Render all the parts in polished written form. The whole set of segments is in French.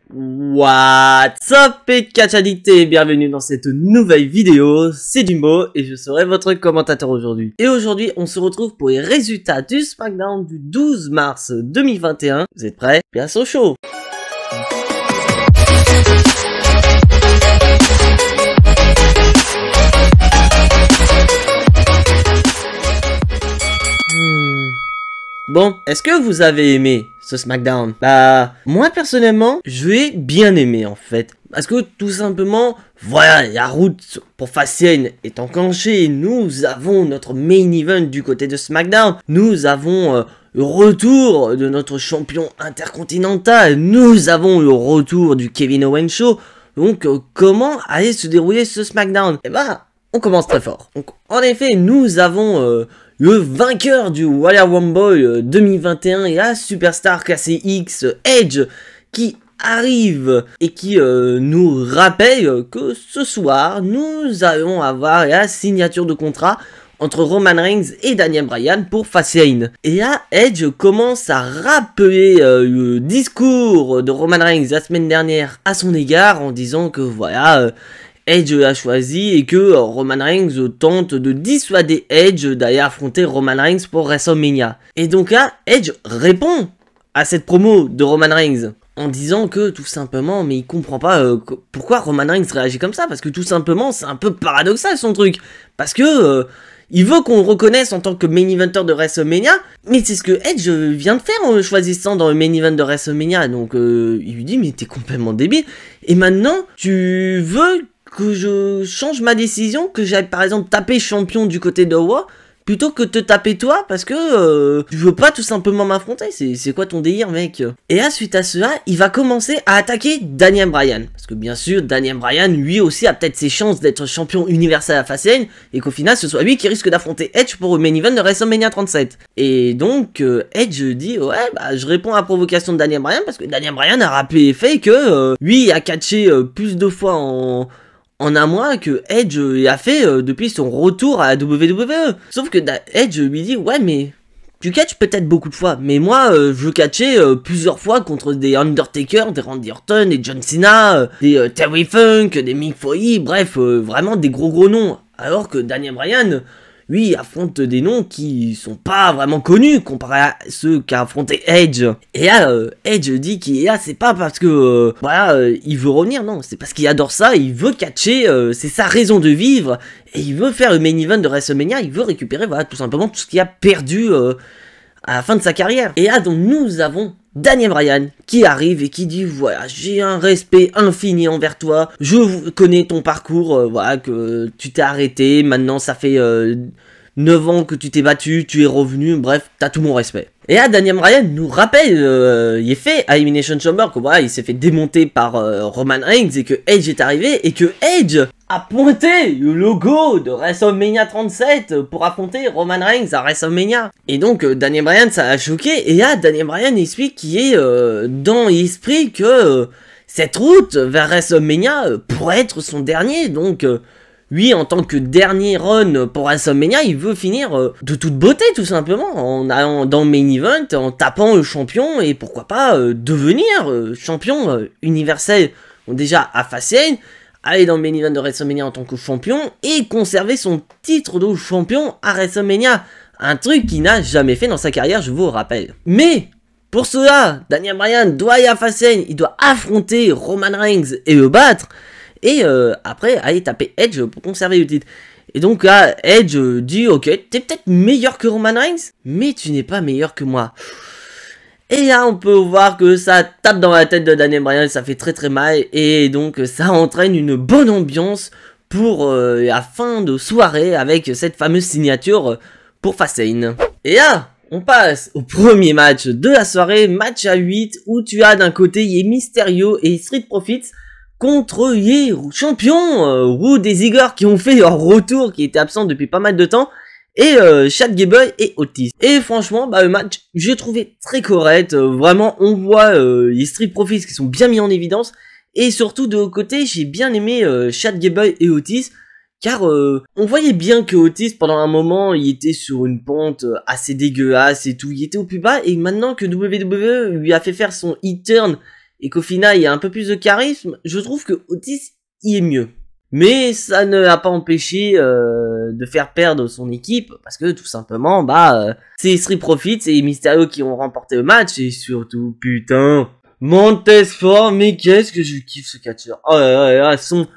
What's up et catch addict et bienvenue dans cette nouvelle vidéo, c'est Jimbo et je serai votre commentateur aujourd'hui. Et aujourd'hui on se retrouve pour les résultats du SmackDown du 12 mars 2021. Vous êtes prêts? Bien au chaud. Bon, est-ce que vous avez aimé ce SmackDown? Bah, moi personnellement, je l'ai bien aimé en fait. Parce que tout simplement, voilà, la route pour Fastlane est enclenchée. Nous avons notre main event du côté de SmackDown. Nous avons le retour de notre champion intercontinental. Nous avons le retour du Kevin Owens Show. Donc, comment allait se dérouler ce SmackDown? Eh bah, on commence très fort. Donc, en effet, nous avons le vainqueur du Royal Rumble 2021 et la superstar classée X, Edge, qui arrive et qui nous rappelle que ce soir, nous allons avoir la signature de contrat entre Roman Reigns et Daniel Bryan pour Fastlane. Et là, Edge commence à rappeler le discours de Roman Reigns la semaine dernière à son égard en disant que voilà... Edge a choisi et que Roman Reigns tente de dissuader Edge d'aller affronter Roman Reigns pour WrestleMania. Et donc là, Edge répond à cette promo de Roman Reigns en disant que tout simplement, mais il comprend pas pourquoi Roman Reigns réagit comme ça, parce que tout simplement, c'est un peu paradoxal son truc. Parce que il veut qu'on le reconnaisse en tant que main eventer de WrestleMania, mais c'est ce que Edge vient de faire en le choisissant dans le main event de WrestleMania. Donc il lui dit, mais t'es complètement débile. Et maintenant, tu veux que je change ma décision, que j'aille par exemple taper champion du côté de Raw, plutôt que te taper toi, parce que tu veux pas tout simplement m'affronter, c'est quoi ton délire mec? Et là, suite à cela, il va commencer à attaquer Daniel Bryan, parce que bien sûr, Daniel Bryan, lui aussi, a peut-être ses chances d'être champion universel à Fastlane, et qu'au final, ce soit lui qui risque d'affronter Edge pour le main event de WrestleMania 37. Et donc, Edge dit, ouais, bah, je réponds à la provocation de Daniel Bryan, parce que Daniel Bryan a rappelé les faits que lui a catché plus de fois en un mois que Edge a fait depuis son retour à la WWE. Sauf que Edge lui dit, ouais mais tu catches peut-être beaucoup de fois, mais moi je catchais plusieurs fois contre des Undertaker, des Randy Orton, des John Cena, des Terry Funk, des Mick Foley, bref, vraiment des gros noms. Alors que Daniel Bryan, lui, affronte des noms qui sont pas vraiment connus comparé à ceux qu'a affronté Edge. Et là, Edge dit qu'il est là, c'est pas parce que, voilà, il veut revenir, non, c'est parce qu'il adore ça, il veut catcher, c'est sa raison de vivre, et il veut faire le main event de WrestleMania, il veut récupérer, voilà, tout simplement tout ce qu'il a perdu à la fin de sa carrière. Et là, donc, nous avons Daniel Bryan qui arrive et qui dit voilà, j'ai un respect infini envers toi, je connais ton parcours, voilà, que tu t'es arrêté, maintenant ça fait 9 ans que tu t'es battu, tu es revenu, bref, t'as tout mon respect. Et là, Daniel Bryan nous rappelle, il est fait à Elimination Chamber, que voilà, il s'est fait démonter par Roman Reigns et que Edge est arrivé et que Edge a pointé le logo de WrestleMania 37 pour affronter Roman Reigns à WrestleMania. Et donc, Daniel Bryan, ça a choqué. Et là, Daniel Bryan explique qu'il est dans l'esprit que cette route vers WrestleMania pourrait être son dernier. Donc, lui, en tant que dernier run pour WrestleMania, il veut finir de toute beauté, tout simplement, en allant dans le main event, en tapant le champion, et pourquoi pas devenir champion universel, bon, déjà à Fastlane, aller dans le main event de WrestleMania en tant que champion, et conserver son titre de champion à WrestleMania, un truc qu'il n'a jamais fait dans sa carrière, je vous le rappelle. Mais pour cela, Daniel Bryan doit aller à Fastlane, il doit affronter Roman Reigns et le battre, et après aller taper Edge pour conserver le titre. Et donc là, Edge dit ok, t'es peut-être meilleur que Roman Reigns, mais tu n'es pas meilleur que moi. Et là on peut voir que ça tape dans la tête de Daniel Bryan, ça fait très mal, et donc ça entraîne une bonne ambiance pour la fin de soirée avec cette fameuse signature pour Fastlane. Et là on passe au premier match de la soirée, match à 8, où tu as d'un côté les Mysterio et Street Profits contre les champions Roode et Ziggler qui ont fait leur retour, qui étaient absents depuis pas mal de temps, et Chad Gable et Otis. Et franchement, bah, le match, j'ai trouvé très correct, vraiment, on voit les Street Profits qui sont bien mis en évidence, et surtout de l'autre côté, j'ai bien aimé Chad Gable et Otis, car on voyait bien que Otis, pendant un moment, il était sur une pente assez dégueulasse et tout, il était au plus bas, et maintenant que WWE lui a fait faire son E-turn, et qu'au final il y a un peu plus de charisme, je trouve que Otis y est mieux. Mais ça ne l'a pas empêché de faire perdre son équipe, parce que tout simplement, c'est Street Profits et Mysterio qui ont remporté le match, et surtout, putain, Montez Ford, mais qu'est-ce que je kiffe ce catcheur. Oh là là, son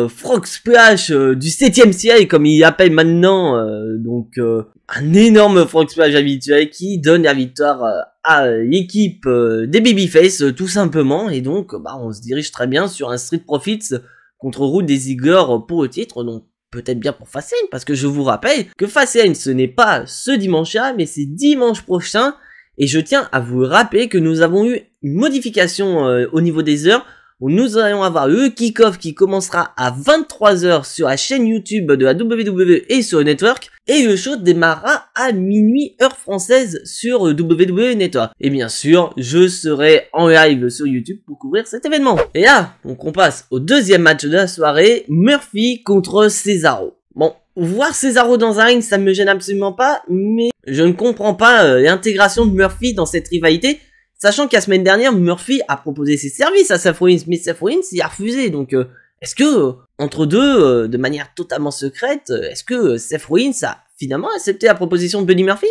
Frog Splash du 7ème ciel, comme il appelle maintenant, un énorme Frog Splash habituel qui donne la victoire à l'équipe des Babyface, tout simplement, et donc, on se dirige très bien sur un Street Profits contre Roode et Ziggler pour le titre, donc peut-être bien pour Fastlane, parce que je vous rappelle que Fastlane ce n'est pas ce dimanche-là, mais c'est dimanche prochain, et je tiens à vous rappeler que nous avons eu une modification au niveau des heures, où nous allons avoir le kick-off qui commencera à 23 h sur la chaîne YouTube de la WWE et sur le Network, et le show démarrera à minuit heure française sur WWE Network. Et bien sûr, je serai en live sur YouTube pour couvrir cet événement. Et là, donc on passe au deuxième match de la soirée, Murphy contre Cesaro. Bon, voir Cesaro dans un ring, ça me gêne absolument pas, mais je ne comprends pas l'intégration de Murphy dans cette rivalité, sachant qu'la semaine dernière, Murphy a proposé ses services à Seth Rollins, mais Seth Rollins y a refusé, donc est-ce que, entre deux, de manière totalement secrète, est-ce que Seth Rollins a finalement accepté la proposition de Buddy Murphy?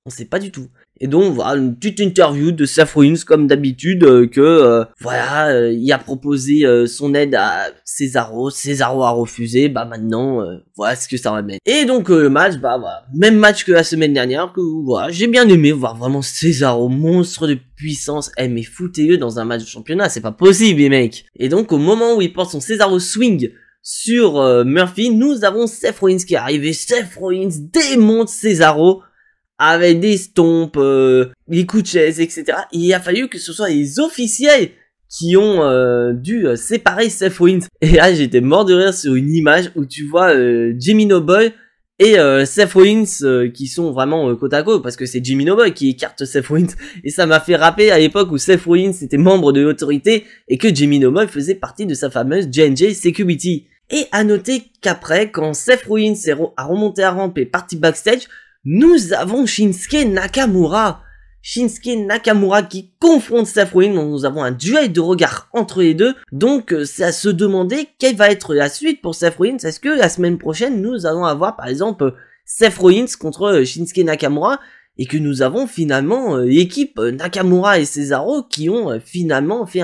On sait pas du tout. Et donc voilà, une petite interview de Seth Rollins comme d'habitude, il a proposé son aide à Cesaro, Cesaro a refusé, maintenant voilà ce que ça ramène. Et donc le match, même match que la semaine dernière, que voilà, j'ai bien aimé voir vraiment Cesaro, monstre de puissance, mais foutez-le dans un match de championnat, c'est pas possible les mecs. Et donc au moment où il porte son Cesaro swing sur Murphy, nous avons Seth Rollins qui est arrivé, Seth Rollins démonte Cesaro, avec des stompes, des coups de chaise, etc. Et il a fallu que ce soit les officiels qui ont dû séparer Seth Rollins. Et là, j'étais mort de rire sur une image où tu vois Jimmy Noble et Seth Rollins qui sont vraiment côte à côte, parce que c'est Jimmy Noble qui écarte Seth Rollins. Et ça m'a fait rappeler à l'époque où Seth Rollins était membre de l'autorité et que Jimmy Noble faisait partie de sa fameuse J&J Security. Et à noter qu'après, quand Seth Rollins a remonté à rampe et parti backstage, nous avons Shinsuke Nakamura. Shinsuke Nakamura qui confronte Seth Rollins, donc nous avons un duel de regard entre les deux. Donc c'est à se demander quelle va être la suite pour Seth Rollins. Est-ce que la semaine prochaine nous allons avoir par exemple Seth Rollins contre Shinsuke Nakamura, et que nous avons finalement l'équipe Nakamura et Cesaro qui ont finalement fait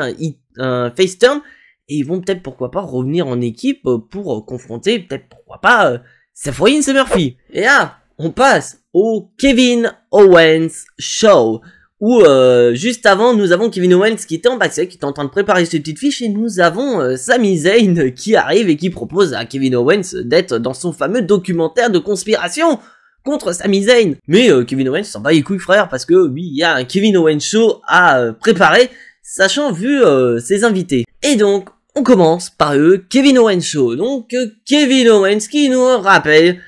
un face turn, et ils vont peut-être pourquoi pas revenir en équipe pour confronter peut-être pourquoi pas Seth Rollins et Murphy. Et là on passe au Kevin Owens Show, où juste avant nous avons Kevin Owens qui était en backstage, qui était en train de préparer ses petites fiches, et nous avons Sami Zayn qui arrive et qui propose à Kevin Owens d'être dans son fameux documentaire de conspiration contre Sami Zayn. Mais Kevin Owens s'en bat les couilles frère, parce que oui, il y a un Kevin Owens Show à préparer, sachant vu ses invités. Et donc on commence par le Kevin Owens Show. Donc Kevin Owens qui nous rappelle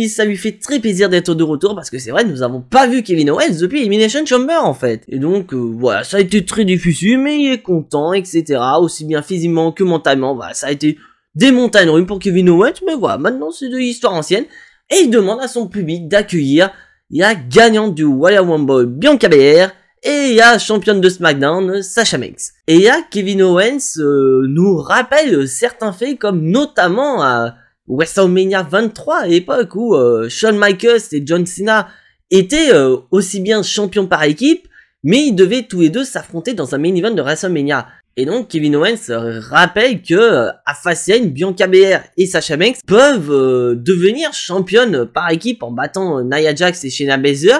ça lui fait très plaisir d'être de retour, parce que c'est vrai, nous avons pas vu Kevin Owens depuis Elimination Chamber en fait. Et donc voilà, ça a été très difficile, mais il est content, etc. Aussi bien physiquement que mentalement, voilà, ça a été des montagnes russes pour Kevin Owens, mais voilà, maintenant c'est de l'histoire ancienne. Et il demande à son public d'accueillir la gagnante du Royal Rumble, Bianca Belair, et la championne de SmackDown, Sasha Banks. Et là, Kevin Owens nous rappelle certains faits, comme notamment à WrestleMania 23 à l'époque où Shawn Michaels et John Cena étaient aussi bien champions par équipe, mais ils devaient tous les deux s'affronter dans un main event de WrestleMania. Et donc Kevin Owens rappelle que à Fastlane, Bianca Belair et Sasha Banks peuvent devenir championnes par équipe en battant Nia Jax et Shayna Baszler,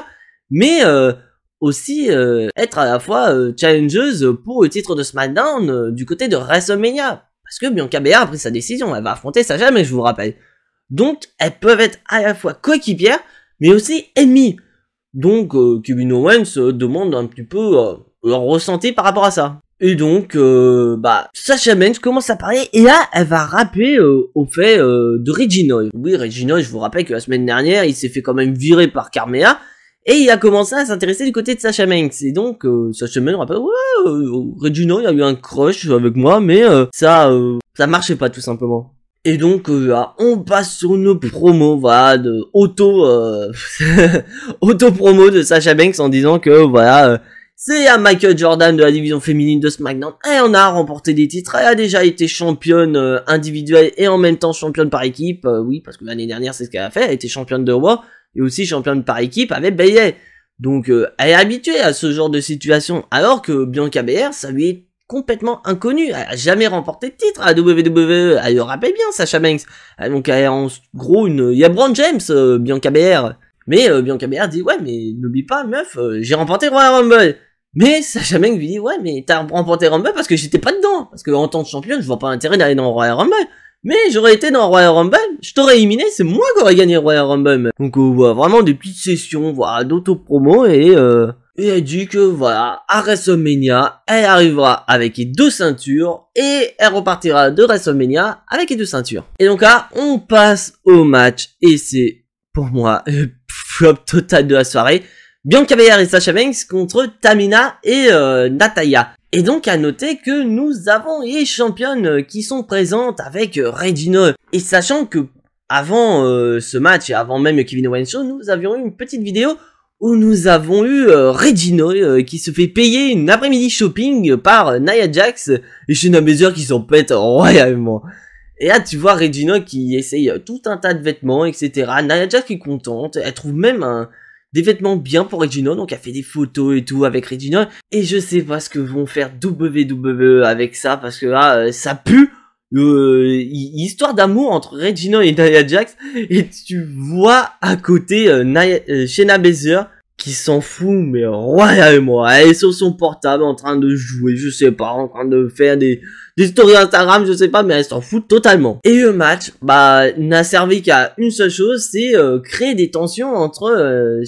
mais aussi être à la fois challengeuse pour le titre de SmackDown du côté de WrestleMania. Parce que Bianca Belair a pris sa décision, elle va affronter Sasha, mais je vous rappelle. Donc, elles peuvent être à la fois coéquipières, mais aussi ennemies. Donc, Kevin Owens demande un petit peu leur ressenti par rapport à ça. Et donc, Sasha Banks commence à parler, et là, elle va rappeler au fait de Reginald. Oui, Reginald, je vous rappelle que la semaine dernière, il s'est fait quand même virer par Carmella, et il a commencé à s'intéresser du côté de Sasha Banks. Et donc, Sasha Banks rappelle, Reginald, il a eu un crush avec moi, mais ça marchait pas tout simplement. Et donc, on passe sur une promo, voilà, de auto-promo de Sasha Banks en disant que, voilà, c'est à Michael Jordan de la division féminine de SmackDown. Elle en a remporté des titres. Elle a déjà été championne individuelle et en même temps championne par équipe. Oui, parce que l'année dernière, c'est ce qu'elle a fait. Elle était championne de Raw et aussi championne par équipe avec Bayley. Donc, elle est habituée à ce genre de situation. Alors que Bianca Belair, ça lui est complètement inconnu. Elle a jamais remporté de titre à la WWE. Elle le rappelle bien, Sasha Banks. Donc, elle est en gros il y a Braun James, Bianca Belair. Mais Bianca Belair dit, ouais, mais n'oublie pas, meuf, j'ai remporté Royal Rumble. Mais Sasha Banks lui dit, ouais, mais t'as remporté Rumble parce que j'étais pas dedans. Parce que en tant que championne, je vois pas l'intérêt d'aller dans le Royal Rumble. Mais j'aurais été dans le Royal Rumble, je t'aurais éliminé, c'est moi qui aurais gagné le Royal Rumble. Donc voilà, vraiment des petites sessions, voilà, d'auto-promo et elle dit que voilà, à WrestleMania, elle arrivera avec les 2 ceintures et elle repartira de WrestleMania avec les 2 ceintures. Et donc là, on passe au match et c'est pour moi le flop total de la soirée. Bianca Belair et Sasha Banks contre Tamina et Natalya. Et donc à noter que nous avons les championnes qui sont présentes avec Regina. Et sachant que avant ce match et avant même Kevin Owens Show, nous avions eu une petite vidéo où nous avons eu Regina qui se fait payer une après-midi shopping par Nia Jax et Shayna Baszler qui s'en pète royalement. Et là tu vois Regina qui essaye tout un tas de vêtements, etc. Nia Jax qui est contente, elle trouve même des vêtements bien pour Regina, donc elle fait des photos et tout avec Regina, et je sais pas ce que vont faire WWE avec ça, parce que là, ça pue, histoire d'amour entre Regina et Nia Jax, et tu vois à côté Shayna Baszler, qui s'en fout, mais royalement, elle est sur son portable en train de jouer, je sais pas, en train de faire des stories Instagram, je sais pas, mais elle s'en fout totalement. Et le match, bah, n'a servi qu'à une seule chose, c'est créer des tensions entre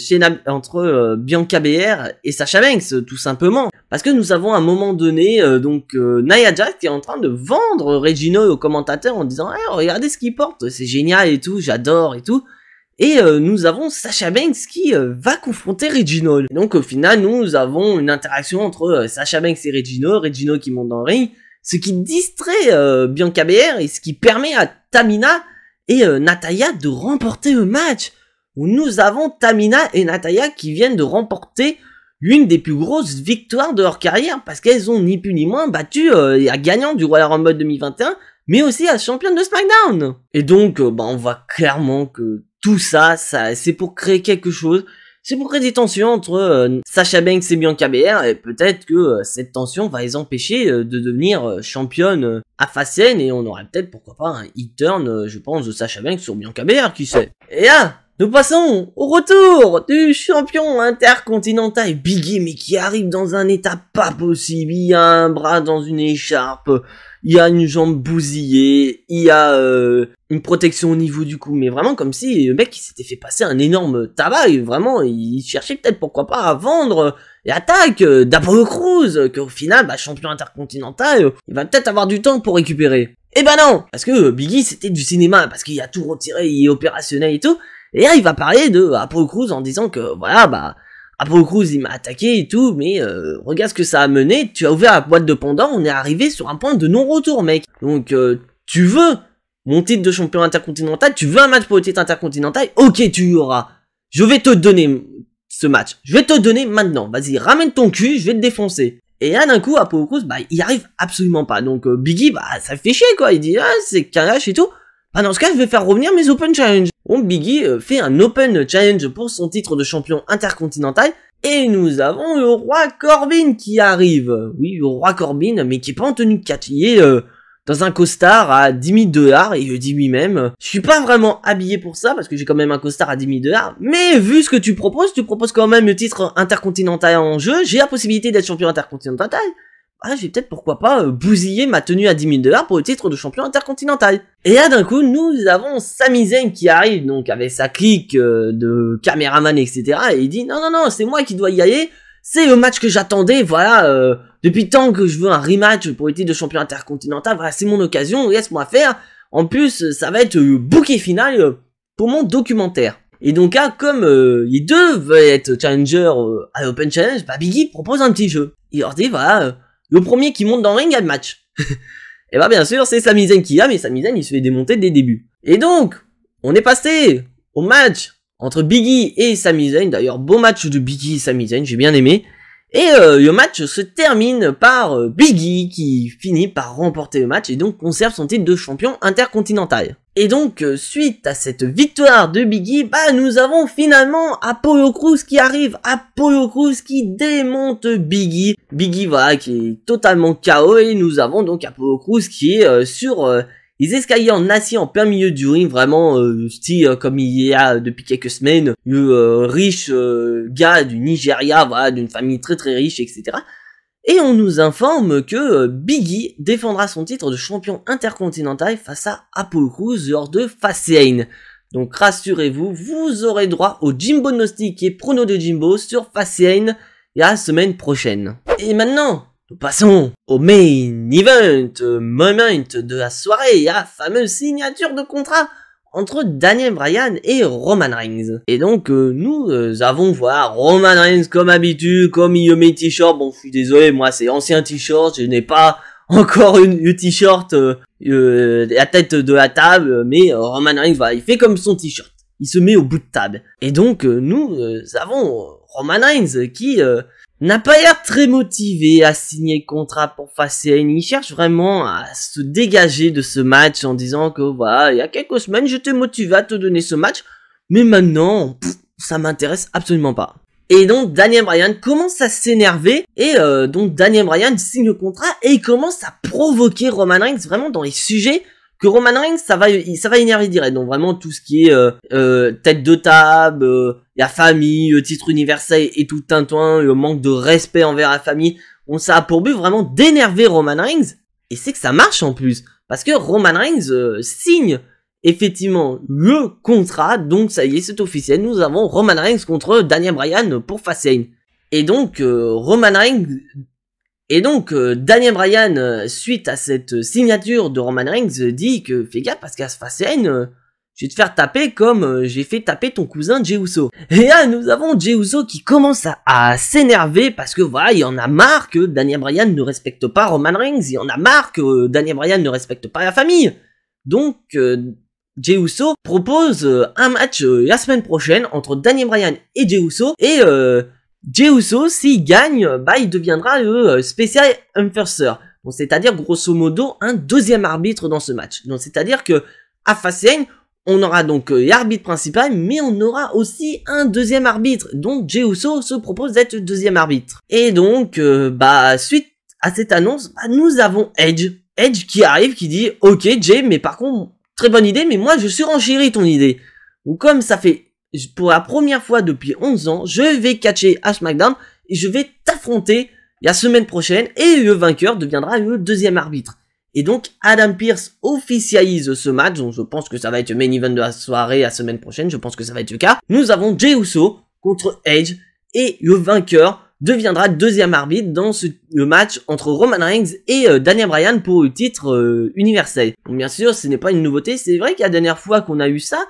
Bianca Belair et Sasha Banks, tout simplement. Parce que nous avons à un moment donné, Nia Jax qui est en train de vendre Regina aux commentateurs en disant hey, regardez ce qu'il porte, c'est génial et tout, j'adore et tout. Et nous avons Sasha Banks qui va confronter Regina. Et donc au final, nous avons une interaction entre Sasha Banks et Regina qui monte dans le ring, ce qui distrait Bianca Belair et ce qui permet à Tamina et Natalya de remporter le match. Où nous avons Tamina et Natalya qui viennent de remporter l'une des plus grosses victoires de leur carrière parce qu'elles ont ni plus ni moins battu la gagnante du Royal Rumble 2021, mais aussi la championne de SmackDown. Et donc, on voit clairement que tout ça, c'est pour créer quelque chose. C'est pour créer des tensions entre Sasha Banks et Bianca Belair, et peut-être que cette tension va les empêcher de devenir championne à Fastlane, et on aurait peut-être, pourquoi pas, un e-turn, je pense, de Sasha Banks sur Bianca Belair, qui sait. Et là, nous passons au retour du champion intercontinental Big E, mais qui arrive dans un état pas possible. Il y a un bras dans une écharpe, il y a une jambe bousillée, il y a une protection au niveau du cou, mais vraiment comme si le mec il s'était fait passer un énorme tabac, et vraiment il cherchait peut-être pourquoi pas à vendre l'attaque d'Apollo Crews, qu'au final, champion intercontinental, il va peut-être avoir du temps pour récupérer. Eh ben non, parce que Big E c'était du cinéma, parce qu'il a tout retiré, il est opérationnel et tout. Et là, il va parler de Apollo Crews en disant que, voilà, Apollo Crews, il m'a attaqué et tout, mais regarde ce que ça a mené, tu as ouvert la boîte de Pandore, on est arrivé sur un point de non-retour, mec. Donc, tu veux mon titre de champion intercontinental, tu veux un match pour le titre intercontinental, ok, tu l'auras. Je vais te donner ce match, je vais te le donner maintenant, vas-y, ramène ton cul, je vais te défoncer. Et là, d'un coup, Apollo Crews, il arrive absolument pas. Donc, Big E, ça fait chier, quoi, il dit, c'est qu'un lâche et tout. Dans ce cas, je vais faire revenir mes Open Challenge. Donc Big E fait un Open Challenge pour son titre de champion intercontinental. Et nous avons le roi Corbin qui arrive. Oui, le roi Corbin, mais qui est pas en tenue de catch. Il est dans un costard à 10 000 $, et il le dit lui-même. Je suis pas vraiment habillé pour ça, parce que j'ai quand même un costard à 10 000 $. Mais vu ce que tu proposes quand même le titre intercontinental en jeu. J'ai la possibilité d'être champion intercontinental. Je vais peut-être, pourquoi pas, bousiller ma tenue à 10 000 $ pour le titre de champion intercontinental. Et là, d'un coup, nous avons Sami Zayn qui arrive, donc, avec sa clique de caméraman, etc. Et il dit, non, c'est moi qui dois y aller. C'est le match que j'attendais, voilà, depuis tant que je veux un rematch pour le titre de champion intercontinental. Voilà, c'est mon occasion, laisse-moi faire. En plus, ça va être le bouquet final pour mon documentaire. Et donc là, comme les deux veulent être challenger à l'Open Challenge, Big E propose un petit jeu. Il leur dit, voilà, le premier qui monte dans le ring a le match. Et bien sûr, c'est Sami Zayn qui a, mais Sami Zayn il se fait démonter dès le début. Et donc, on est passé au match entre Big E et Sami Zayn. D'ailleurs, beau match de Big E et Sami Zayn, j'ai bien aimé. Et le match se termine par Big E qui finit par remporter le match et donc conserve son titre de champion intercontinental. Et donc, suite à cette victoire de Big E, bah, nous avons finalement Apollo Crews qui arrive. Apollo Crews qui démonte Big E. Big E, voilà, qui est totalement KO. Et nous avons donc Apollo Crews qui est sur les escaliers en acier en plein milieu du ring. Vraiment, style comme il y a depuis quelques semaines. Le riche gars du Nigeria, voilà, d'une famille très très riche, etc. Et on nous informe que Big E défendra son titre de champion intercontinental face à Apollo Crews lors de Fastlane. Donc rassurez-vous, vous aurez droit au Jimbo Gnostic et prono de Jimbo sur Fastlane la semaine prochaine. Et maintenant, nous passons au main event, moment de la soirée, la fameuse signature de contrat entre Daniel Bryan et Roman Reigns. Et donc nous avons voilà Roman Reigns comme habitude, comme il met t-shirt. Bon, je suis désolé, moi c'est ancien t-shirt, je n'ai pas encore une t-shirt la tête de la table, mais Roman Reigns voilà, il fait comme son t-shirt, il se met au bout de table. Et donc nous avons Roman Reigns qui n'a pas l'air très motivé à signer le contrat pour Fastlane. Il cherche vraiment à se dégager de ce match en disant que voilà, il y a quelques semaines j'étais motivé à te donner ce match, mais maintenant ça m'intéresse absolument pas. Et donc Daniel Bryan commence à s'énerver et donc Daniel Bryan signe le contrat et il commence à provoquer Roman Reigns vraiment dans les sujets que Roman Reigns ça va énerver direct. Donc vraiment tout ce qui est tête de table, la famille, le titre universel et tout le tintouin, le manque de respect envers la famille. On ça a pour but vraiment d'énerver Roman Reigns et c'est que ça marche en plus parce que Roman Reigns signe effectivement le contrat. Donc ça y est, c'est officiel, nous avons Roman Reigns contre Daniel Bryan pour Fastlane. Et donc Daniel Bryan, suite à cette signature de Roman Reigns, dit que fais gaffe parce qu'à ce Fastlane, je vais te faire taper comme j'ai fait taper ton cousin Jey Uso. Et là, nous avons Jey Uso qui commence à s'énerver parce que voilà, il en a marre que Daniel Bryan ne respecte pas Roman Reigns, il en a marre que Daniel Bryan ne respecte pas la famille. Donc, Jey Uso propose un match la semaine prochaine entre Daniel Bryan et Jey Uso et Jey Uso, s'il gagne, bah il deviendra le spécial enforcer. Donc c'est-à-dire grosso modo un deuxième arbitre dans ce match. Donc c'est-à-dire que à Fastlane, on aura donc l'arbitre principal, mais on aura aussi un deuxième arbitre. Donc Jey Uso se propose d'être le deuxième arbitre. Et donc bah suite à cette annonce, bah, nous avons Edge qui arrive, qui dit ok Jey, mais par contre très bonne idée, mais moi je surenchéris ton idée. Donc comme ça fait pour la première fois depuis 11 ans, je vais catcher à SmackDown et je vais t'affronter la semaine prochaine et le vainqueur deviendra le deuxième arbitre. Et donc Adam Pearce officialise ce match, donc je pense que ça va être le main event de la soirée la semaine prochaine, je pense que ça va être le cas. Nous avons Jey Uso contre Edge et le vainqueur deviendra deuxième arbitre dans le match entre Roman Reigns et Daniel Bryan pour le titre universel. Donc bien sûr, ce n'est pas une nouveauté, c'est vrai que la dernière fois qu'on a eu ça,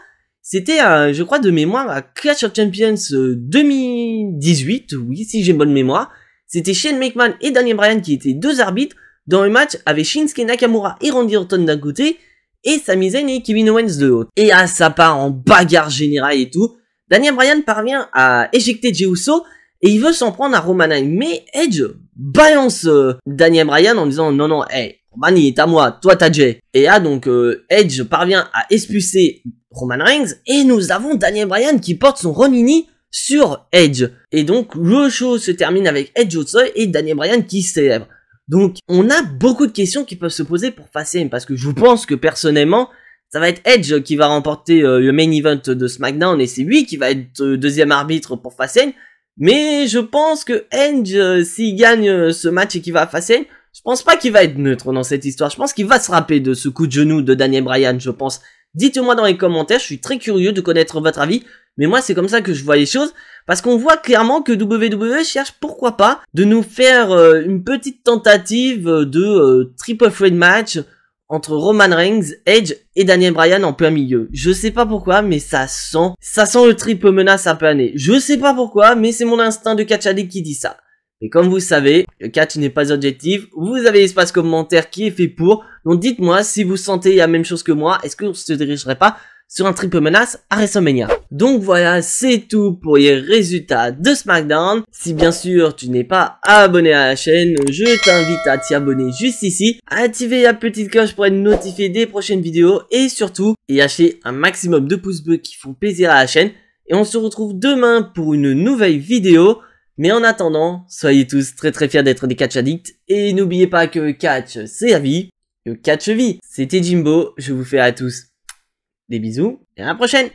c'était, je crois de mémoire, à Clash of Champions 2018, oui, si j'ai bonne mémoire. C'était Shane McMahon et Daniel Bryan qui étaient deux arbitres dans le match avec Shinsuke Nakamura et Randy Orton d'un côté et Sami Zayn et Kevin Owens de l'autre. Et à ça part en bagarre générale et tout. Daniel Bryan parvient à éjecter Jey Uso et il veut s'en prendre à Roman Reigns. Mais Edge balance Daniel Bryan en disant non, hey, Roman il est à moi, toi t'as Jey. Et là donc Edge parvient à expulser Roman Reigns et nous avons Daniel Bryan qui porte son Ronini sur Edge. Et donc le show se termine avec Edge au sol et Daniel Bryan qui célèbre. Donc on a beaucoup de questions qui peuvent se poser pour Fastlane parce que je pense que personnellement ça va être Edge qui va remporter le main event de SmackDown et c'est lui qui va être deuxième arbitre pour Fastlane. Mais je pense que Edge s'il gagne ce match et qu'il va à Fastlane, je pense pas qu'il va être neutre dans cette histoire. Je pense qu'il va se rappeler de ce coup de genou de Daniel Bryan, je pense. Dites-moi dans les commentaires, je suis très curieux de connaître votre avis. Mais moi, c'est comme ça que je vois les choses. Parce qu'on voit clairement que WWE cherche, pourquoi pas, de nous faire une petite tentative de triple threat match entre Roman Reigns, Edge et Daniel Bryan en plein milieu. Je sais pas pourquoi, mais ça sent le triple menace à planer. Je sais pas pourquoi, mais c'est mon instinct de catch addict qui dit ça. Et comme vous savez, le catch n'est pas objectif, vous avez l'espace commentaire qui est fait pour, donc dites-moi si vous sentez la même chose que moi, est-ce qu'on se dirigerait pas sur un triple menace à WrestleMania. Donc voilà, c'est tout pour les résultats de SmackDown. Si bien sûr tu n'es pas abonné à la chaîne, je t'invite à t'y abonner juste ici, à activer la petite cloche pour être notifié des prochaines vidéos et surtout, y lâcher un maximum de pouces bleus qui font plaisir à la chaîne. Et on se retrouve demain pour une nouvelle vidéo. Mais en attendant, soyez tous très fiers d'être des catch addicts. Et n'oubliez pas que catch c'est la vie, que catch vie. C'était Jimbo, je vous fais à tous des bisous et à la prochaine.